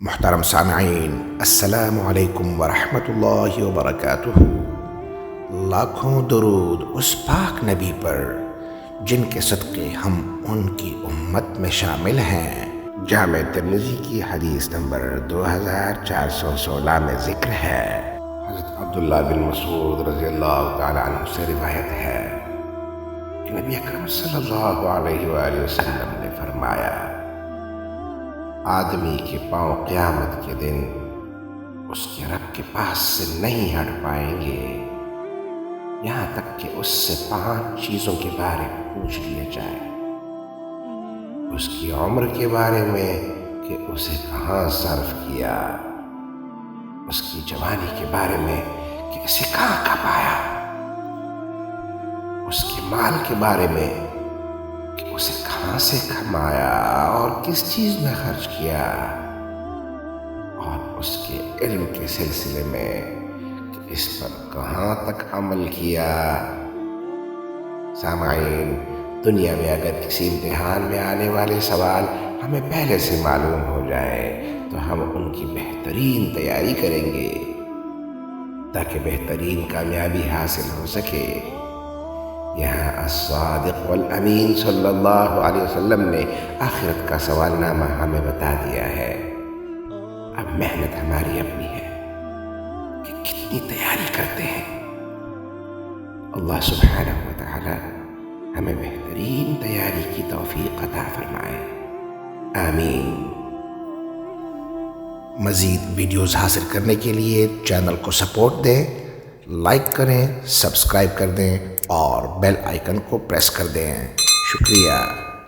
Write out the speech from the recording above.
محترم سامعین، السلام علیکم ورحمۃ اللہ وبرکاتہ۔ لاکھوں درود اس پاک نبی پر جن کے صدقے ہم ان کی امت میں شامل ہیں۔ جامع ترمذی کی حدیث نمبر 2416 میں ذکر ہے، حضرت عبداللہ بن مسعود رضی اللہ تعالیٰ عنہ سے روایت ہے کہ نبی اکرم صلی اللہ علیہ وآلہ وسلم نے فرمایا، آدمی کے پاؤں قیامت کے دن اس کے رب کے پاس سے نہیں ہٹ پائیں گے یہاں تک کہ اس سے 5 چیزوں کے بارے میں پوچھ لیا جائے۔ اس کی عمر کے بارے میں کہ اسے کہاں صرف کیا، اس کی جوانی کے بارے میں کہ اسے کہاں پایا، اس کے مال کے بارے میں کہ اسے کہاں سے کمایا اور کس چیز میں خرچ کیا، اور اس کے علم کے سلسلے میں کہ اس پر کہاں تک عمل کیا۔ سامعین، دنیا میں اگر کسی امتحان میں آنے والے سوال ہمیں پہلے سے معلوم ہو جائے تو ہم ان کی بہترین تیاری کریں گے تاکہ بہترین کامیابی حاصل ہو سکے۔ یہاں الصادق والامین صلی اللہ علیہ وسلم نے آخرت کا سوال نامہ ہمیں بتا دیا ہے۔ اب محنت ہماری اپنی ہے کہ کتنی تیاری کرتے ہیں۔ اللہ سبحانہ وتعالی ہمیں بہترین تیاری کی توفیق عطا فرمائے، آمین۔ مزید ویڈیوز حاصل کرنے کے لیے چینل کو سپورٹ دیں، لائک کریں، سبسکرائب کر دیں اور بیل آئیکن کو پریس کر دیں۔ شکریہ۔